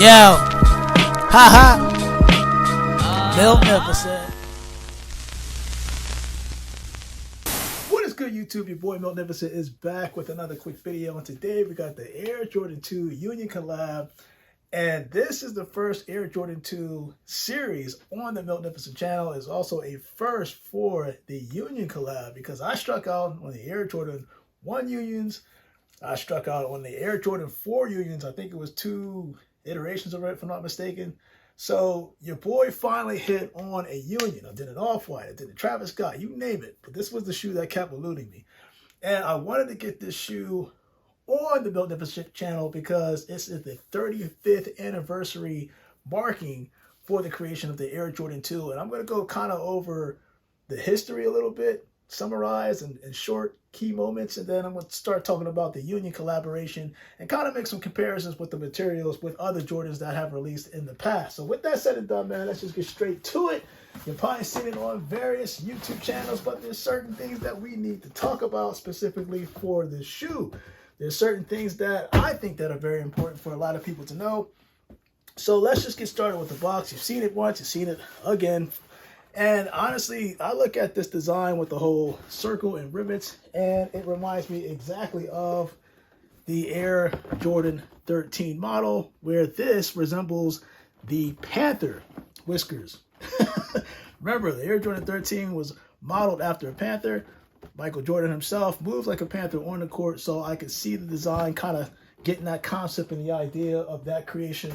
Yo, haha, Miltnificent. What is good, YouTube? Your boy Miltnificent is back with another quick video, and today we got the Air Jordan 2 Union collab, and this is the first Air Jordan 2 series on the Miltnificent Channel. It's also a first for the Union collab because I struck out on the Air Jordan 1 Unions. I struck out on the Air Jordan 4 Unions. I think it was 2 iterations of it, if I'm not mistaken. So your boy finally hit on a Union. I did an Off-White, I did a Travis Scott, you name it. But this was the shoe that kept eluding me. And I wanted to get this shoe on the Miltnificent Channel because this is the 35th anniversary marking for the creation of the Air Jordan 2. And I'm going to go kind of over the history a little bit, summarize and short key moments, and then I'm going to start talking about the Union collaboration and kind of make some comparisons with the materials with other Jordans that have released in the past. So with that said and done, man, let's just get straight to it. You've probably seen it on various YouTube channels, but there's certain things that we need to talk about specifically for this shoe. There's certain things that I think that are very important for a lot of people to know. So let's just get started with the box. You've seen it once, you've seen it again. And honestly, I look at this design with the whole circle and rivets, and it reminds me exactly of the Air Jordan 13 model, where this resembles the panther whiskers. Remember, the Air Jordan 13 was modeled after a panther. Michael Jordan himself moves like a panther on the court, so I could see the design kind of getting that concept and the idea of that creation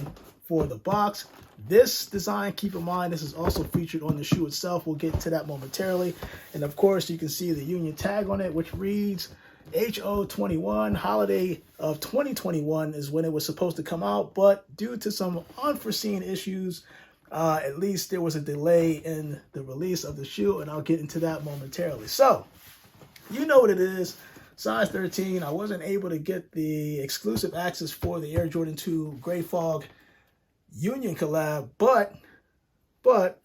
for the box. This design, keep in mind, this is also featured on the shoe itself. We'll get to that momentarily. And of course, you can see the Union tag on it, which reads HO21. Holiday of 2021 is when it was supposed to come out, but due to some unforeseen issues, at least there was a delay in the release of the shoe, and I'll get into that momentarily. So, you know what it is. Size 13. I wasn't able to get the exclusive access for the Air Jordan 2 Gray Fog Union collab, but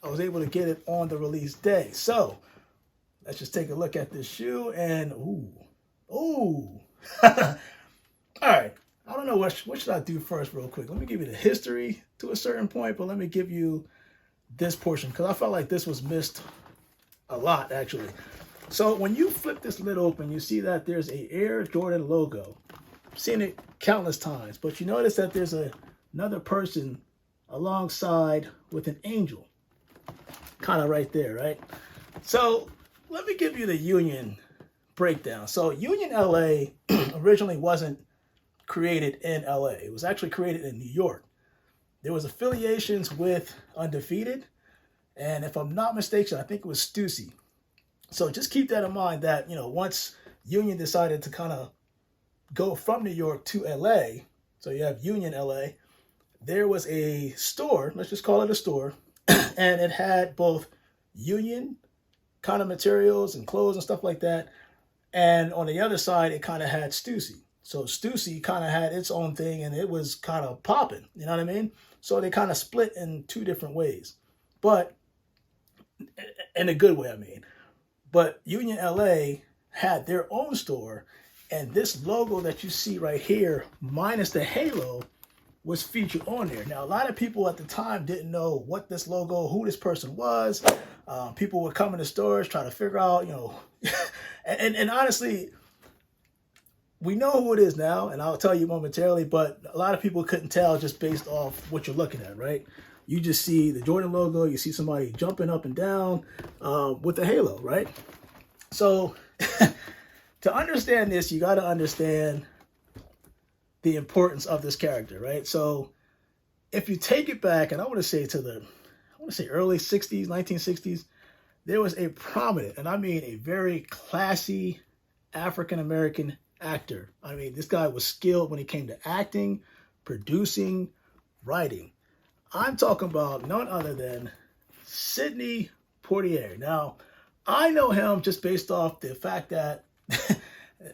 I was able to get it on the release day. So let's just take a look at this shoe, and ooh. All right, I don't know what should I do first real quick. Let me give you the history to a certain point, but let me give you this portion because I felt like this was missed a lot actually. So when you flip this lid open, you see that there's a Air Jordan logo. I've seen it countless times, but you notice that there's another person alongside with an angel, kind of right there, right? So let me give you the Union breakdown. So Union LA originally wasn't created in LA. It was actually created in New York. There was affiliations with Undefeated, and if I'm not mistaken, I think it was Stussy. So just keep that in mind that, you know, once Union decided to kind of go from New York to LA, so you have Union LA, there was a store, let's just call it a store, and it had both Union kind of materials and clothes and stuff like that. And on the other side, it kind of had Stussy. So Stussy kind of had its own thing, and it was kind of popping, you know what I mean? So they kind of split in 2 different ways, but in a good way, I mean. But Union LA had their own store, and this logo that you see right here, minus the halo, was featured on there. Now, a lot of people at the time didn't know what this logo, who this person was. People would come in the stores, try to figure out, you know, and honestly, we know who it is now, and I'll tell you momentarily, but a lot of people couldn't tell just based off what you're looking at, right? You just see the Jordan logo, you see somebody jumping up and down with the halo, right? So to understand this, you got to understand the importance of this character, right? So if you take it back, and I want to say early 60s, 1960s, there was a prominent, and I mean a very classy African-American actor. I mean, this guy was skilled when it came to acting, producing, writing. I'm talking about none other than Sidney Poitier. Now, I know him just based off the fact that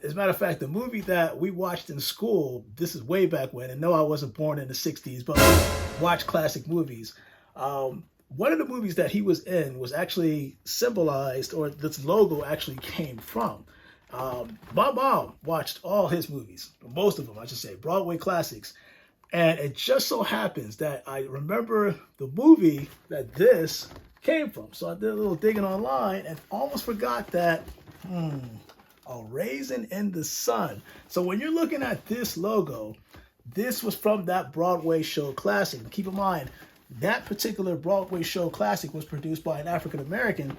as a matter of fact, the movie that we watched in school, this is way back when, and no, I wasn't born in the 60s, but we watched classic movies. One of the movies that he was in was actually symbolized, or this logo actually came from. My mom watched all his movies, most of them, I should say, Broadway classics. And it just so happens that I remember the movie that this came from. So I did a little digging online and almost forgot that, a raisin in the sun. So when you're looking at this logo, this was from that Broadway show classic. And keep in mind, that particular Broadway show classic was produced by an African American,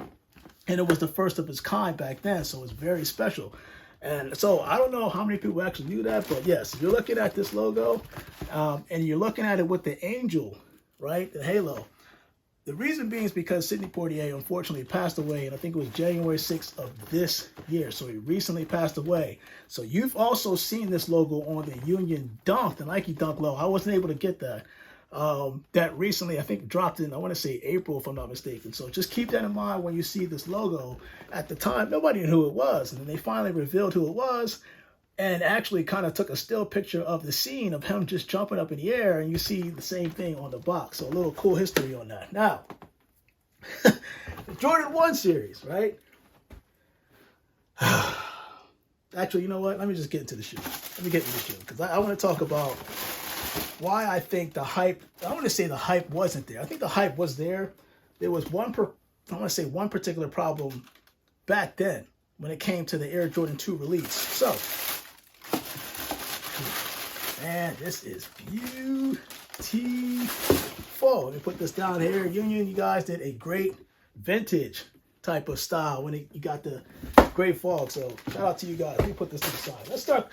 and it was the first of its kind back then, so it's very special. And so I don't know how many people actually knew that, but yes, you're looking at this logo, and you're looking at it with the angel, right, the halo. The reason being is because Sidney Poitier unfortunately passed away, and I think it was January 6th of this year, so he recently passed away. So you've also seen this logo on the Union Dunk, the Nike Dunk logo. I wasn't able to get that. That recently, I think, dropped in, I want to say April, if I'm not mistaken. So just keep that in mind when you see this logo. At the time, nobody knew who it was. And then they finally revealed who it was and actually kind of took a still picture of the scene of him just jumping up in the air. And you see the same thing on the box. So a little cool history on that. Now, the Jordan 1 series, right? Actually, you know what? Let me just get into the shoe. Let me get into the shoe because I want to talk about why I think the hype, I want to say the hype wasn't there. I think the hype was there. There was one particular problem back then when it came to the Air Jordan 2 release. So, man, this is beautiful. Let me put this down here. Union, you guys did a great vintage type of style when you got the great fog. So shout out to you guys. Let me put this to the side. Let's talk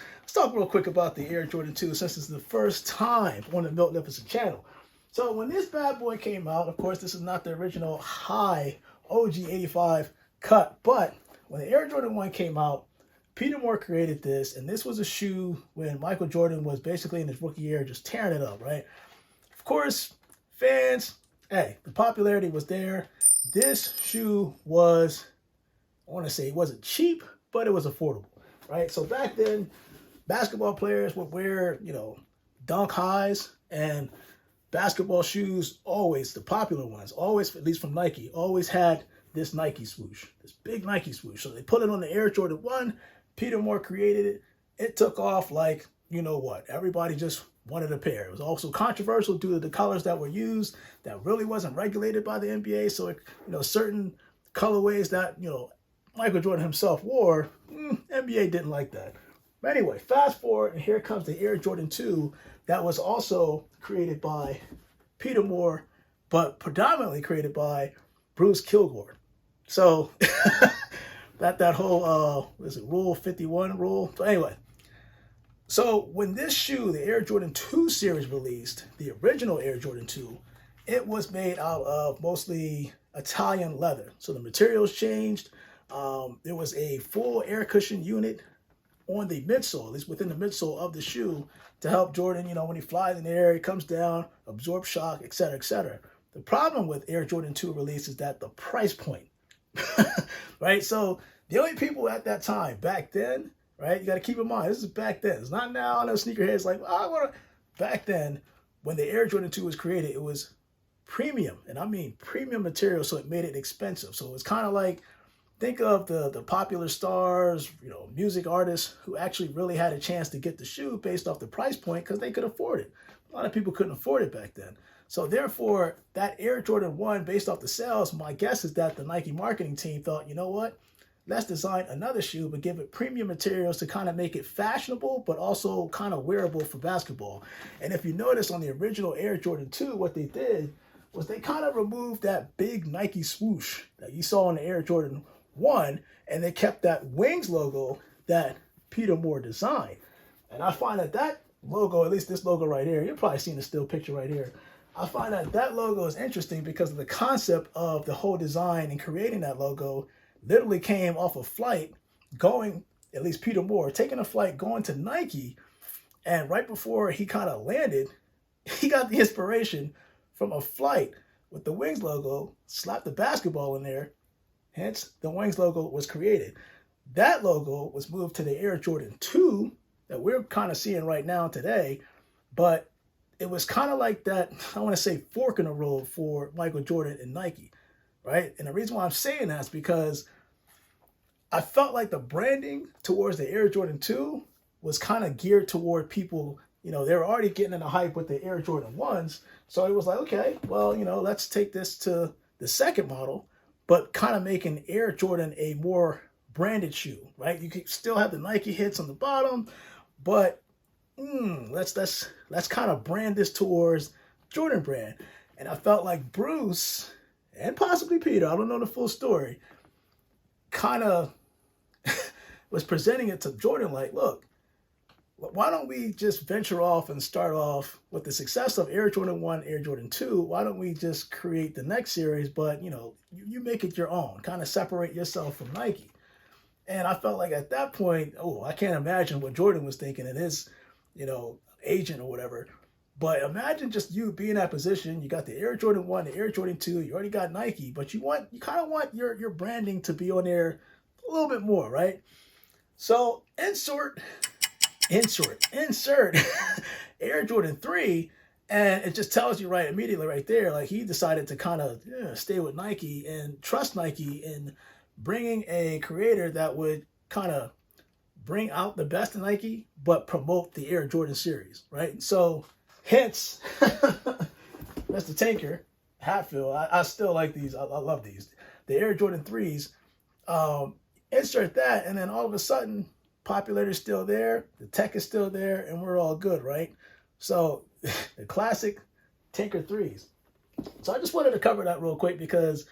real quick about the Air Jordan 2 since it's the first time on the Miltnificent Channel. So when this bad boy came out, of course, this is not the original high OG 85 cut, but when the Air Jordan 1 came out, Peter Moore created this, and this was a shoe when Michael Jordan was basically in his rookie year just tearing it up, right? Of course, fans, hey, the popularity was there. This shoe was, I want to say it wasn't cheap, but it was affordable, right? So back then, basketball players would wear, Dunk highs, and basketball shoes, always, the popular ones, always, at least from Nike, always had this Nike swoosh, this big Nike swoosh. So they put it on the Air Jordan 1. Peter Moore created it. It took off like, you know what, everybody just wanted a pair. It was also controversial due to the colors that were used that really wasn't regulated by the NBA. So, certain colorways that, Michael Jordan himself wore, NBA didn't like that. But anyway, fast forward, and here comes the Air Jordan 2 that was also created by Peter Moore, but predominantly created by Bruce Kilgore. So that whole, Rule 51 rule? So anyway, so when this shoe, the Air Jordan 2 series released, the original Air Jordan 2, it was made out of mostly Italian leather. So the materials changed. There was a full air cushion unit on the midsole, at least within the midsole of the shoe, to help Jordan, when he flies in the air, he comes down, absorb shock, etc., etc. The problem with Air Jordan 2 release is that the price point, right? So the only people at that time, back then, right? You got to keep in mind, this is back then. It's not now. I know sneakerheads like, I want to. Back then, when the Air Jordan 2 was created, it was premium, and I mean premium material, so it made it expensive. So it's kind of like, think of the popular stars, music artists who actually really had a chance to get the shoe based off the price point because they could afford it. A lot of people couldn't afford it back then. So therefore, that Air Jordan 1, based off the sales, my guess is that the Nike marketing team thought, you know what? Let's design another shoe, but give it premium materials to kind of make it fashionable, but also kind of wearable for basketball. And if you notice on the original Air Jordan 2, what they did was they kind of removed that big Nike swoosh that you saw on the Air Jordan 1, and they kept that Wings logo that Peter Moore designed. And I find that logo, at least this logo right here, you're probably seeing the still picture right here. I find that logo is interesting because of the concept of the whole design and creating that logo literally came off a flight going, at least Peter Moore, taking a flight going to Nike. And right before he kind of landed, he got the inspiration from a flight with the Wings logo, slapped the basketball in there. Hence, the Wings logo was created. That logo was moved to the Air Jordan 2 that we're kind of seeing right now today. But it was kind of like that, I want to say, fork in the road for Michael Jordan and Nike, right? And the reason why I'm saying that is because I felt like the branding towards the Air Jordan 2 was kind of geared toward people you know, they were already getting in the hype with the Air Jordan 1s. So it was like, okay, well, you know, let's take this to the second model, but kind of making Air Jordan a more branded shoe, right? You can still have the Nike hits on the bottom, but let's kind of brand this towards Jordan brand. And I felt like Bruce and possibly Peter, I don't know the full story, kind of was presenting it to Jordan like, look, why don't we just venture off and start off with the success of Air Jordan 1, Air Jordan 2? Why don't we just create the next series, but, you know, you make it your own, kind of separate yourself from Nike. And I felt like at that point, I can't imagine what Jordan was thinking and his, you know, agent or whatever. But imagine just you being in that position. You got the Air Jordan 1, the Air Jordan 2, you already got Nike, but you kind of want your branding to be on there a little bit more, right? So insert Air Jordan 3, and it just tells you right immediately right there, like he decided to kind of stay with Nike and trust Nike in bringing a creator that would kind of bring out the best in Nike, but promote the Air Jordan series, right? So hence, Mr. Tinker, Hatfield, I still like these. I love these. The Air Jordan 3s, insert that, and then all of a sudden, popularity is still there, the tech is still there, and we're all good, right? So the classic Tinker 3s. So I just wanted to cover that real quick because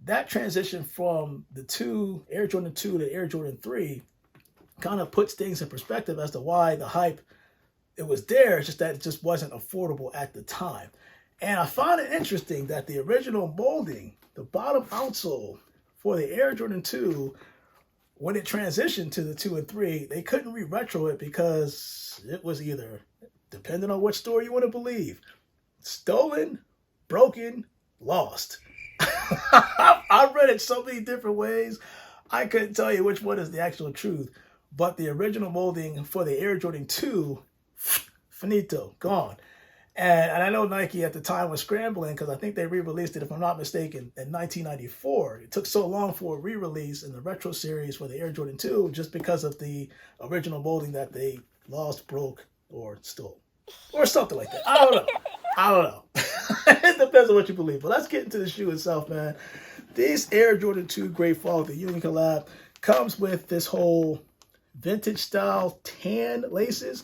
that transition from the Air Jordan 2 to Air Jordan 3 kind of puts things in perspective as to why the hype, it was there, it's just that it just wasn't affordable at the time. And I found it interesting that the original molding, the bottom outsole for the Air Jordan 2, when it transitioned to the 2 and 3, they couldn't re-retro it because it was either, depending on which story you want to believe, stolen, broken, lost. I've read it so many different ways, I couldn't tell you which one is the actual truth. But the original molding for the Air Jordan 2, finito, gone. And I know Nike at the time was scrambling because I think they re-released it, if I'm not mistaken, in 1994. It took so long for a re-release in the retro series for the Air Jordan 2 just because of the original molding that they lost, broke, or stole. Or something like that. I don't know. It depends on what you believe. But let's get into the shoe itself, man. This Air Jordan 2 Great Fall, the Union collab, comes with this whole vintage style tan laces.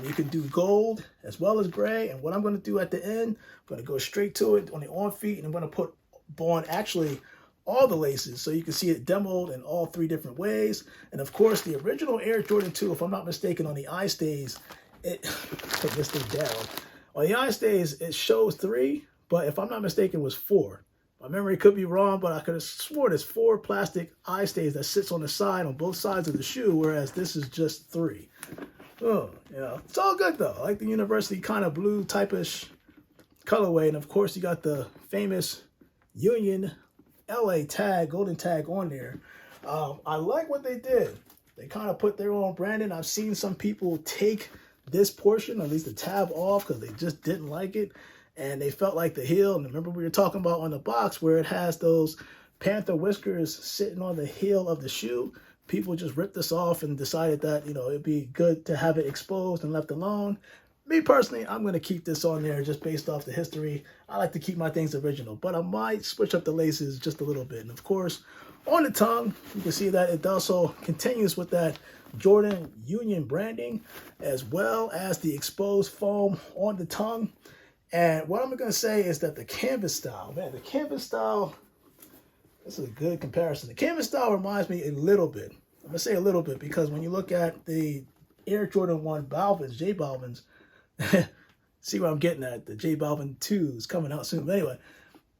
You can do gold as well as gray. And what I'm going to do at the end, I'm going to go straight to it on the on feet, and I'm going to put on actually all the laces so you can see it demoed in all three different ways. And of course, the original Air Jordan 2, if I'm not mistaken, on the eye stays, put this thing down. On the eye stays, it shows 3, but if I'm not mistaken, it was 4. My memory could be wrong, but I could have sworn it's 4 plastic eye stays that sits on the side on both sides of the shoe, whereas this is just 3. Oh, you know, it's all good though. I like the university kind of blue type-ish colorway, and of course you got the famous Union LA tag, golden tag on there. I like what they did. They kind of put their own branding. I've seen some people take this portion, at least the tab, off because they just didn't like it, and they felt like the heel. And remember we were talking about on the box where it has those panther whiskers sitting on the heel of the shoe. People just ripped this off and decided that, you know, it'd be good to have it exposed and left alone. Me personally, I'm going to keep this on there just based off the history. I like to keep my things original, but I might switch up the laces just a little bit. And of course, on the tongue, you can see that it also continues with that Jordan Union branding, as well as the exposed foam on the tongue. And what I'm going to say is that the canvas style, man, the canvas style, this is a good comparison. The canvas style reminds me a little bit. I'm going to say a little bit because when you look at the Air Jordan 1 Balvins, J Balvins, see what I'm getting at. The J Balvin 2 is coming out soon. But anyway,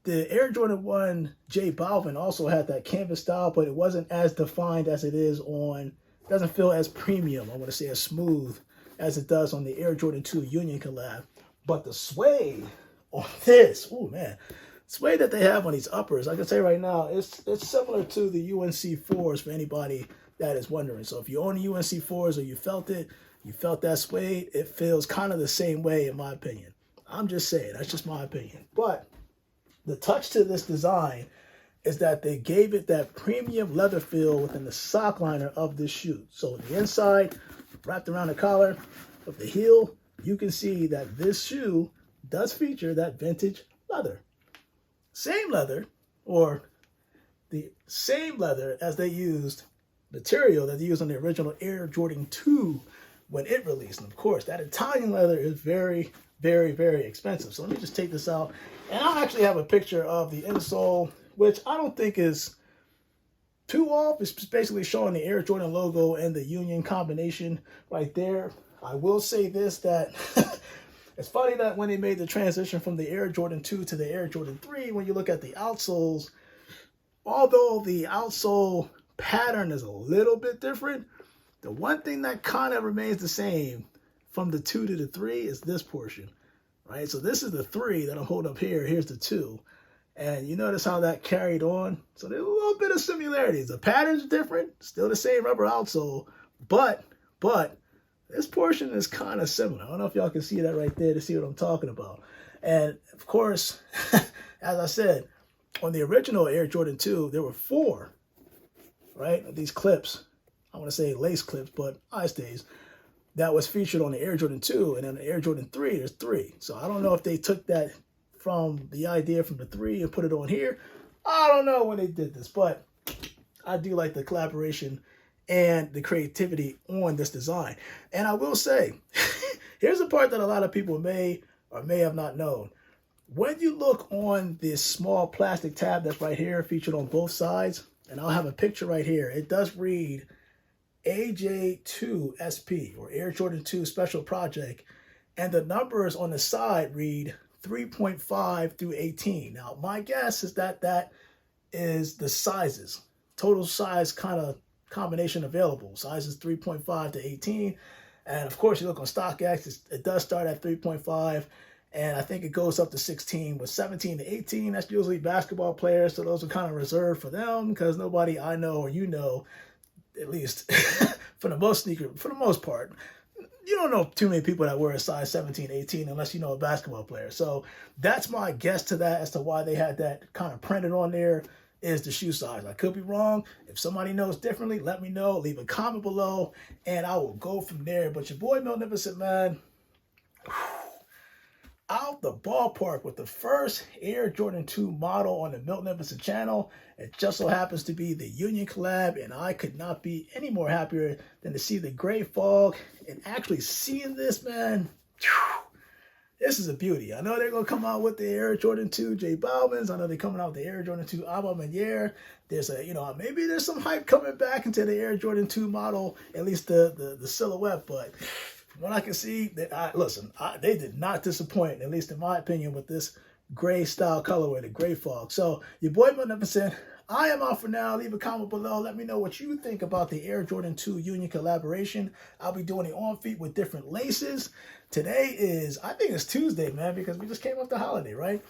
the Air Jordan 1 J Balvin also had that canvas style, but it wasn't as defined as it is on, it doesn't feel as premium, I want to say as smooth as it does on the Air Jordan 2 Union collab. But the suede on this, oh man, suede that they have on these uppers, I can say right now, it's similar to the UNC 4s for anybody that is wondering. So if you own the UNC 4s or you felt it, you felt that suede, it feels kind of the same way in my opinion. I'm just saying, that's just my opinion. But the touch to this design is that they gave it that premium leather feel within the sock liner of this shoe. So the inside, wrapped around the collar of the heel, you can see that this shoe does feature that vintage leather. Same leather, or the same leather as they used, material that they used on the original Air Jordan 2 when it released. And of course, that Italian leather is very, very, very expensive. So let me just take this out. And I'll actually have a picture of the insole, which I don't think is too off. It's basically showing the Air Jordan logo and the Union combination right there. I will say this, that it's funny that when they made the transition from the Air Jordan 2 to the Air Jordan 3, when you look at the outsoles, although the outsole pattern is a little bit different, the one thing that kind of remains the same from the 2 to the 3 is this portion, right? So this is the 3 that I'm holding up here. Here's the 2. And you notice how that carried on? So there's a little bit of similarities. The pattern's different, still the same rubber outsole, but this portion is kind of similar. I don't know if y'all can see that right there to see what I'm talking about. And of course, as I said, on the original Air Jordan 2, there were 4, right, of these clips. I want to say lace clips, but eye stays, that was featured on the Air Jordan 2. And then the Air Jordan 3, there's 3. So I don't know if they took that from the idea from the 3 and put it on here. I don't know when they did this, but I do like the collaboration and the creativity on this design. And I will say, here's the part that a lot of people may or may have not known. When you look on this small plastic tab that's right here, featured on both sides, and I'll have a picture right here, it does read AJ2 SP, or Air Jordan 2 Special Project, and the numbers on the side read 3.5 through 18. Now, my guess is that that is the sizes, total size kind of combination available. Sizes 3.5 to 18. And of course, you look on StockX, it does start at 3.5. And I think it goes up to 16, with 17 to 18. That's usually basketball players. So those are kind of reserved for them, because nobody I know or you know, at least for the most part, you don't know too many people that wear a size 17, 18 unless you know a basketball player. So that's my guess to that, as to why they had that kind of printed on there, is the shoe size. I could be wrong. If somebody knows differently, let me know. Leave a comment below, and I will go from there. But your boy Miltnificent, man, out the ballpark with the first Air Jordan 2 model on the Miltnificent channel. It just so happens to be the Union collab, and I could not be any more happier than to see the gray fog and actually seeing this, man. This is a beauty. I know they're going to come out with the Air Jordan 2 J Balvin's. I know they're coming out with the Air Jordan 2 Alba Maniere. There's a, maybe there's some hype coming back into the Air Jordan 2 model, at least the silhouette. But from what I can see, that they did not disappoint, at least in my opinion, with this gray style colorway, the gray fog. So your boy Miltnificent, I am out for now. Leave a comment below. Let me know what you think about the Air Jordan 2 Union collaboration. I'll be doing it on feet with different laces. Today is, I think it's Tuesday, man, because we just came off the holiday, right?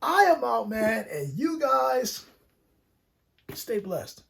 I am out, man, and you guys stay blessed.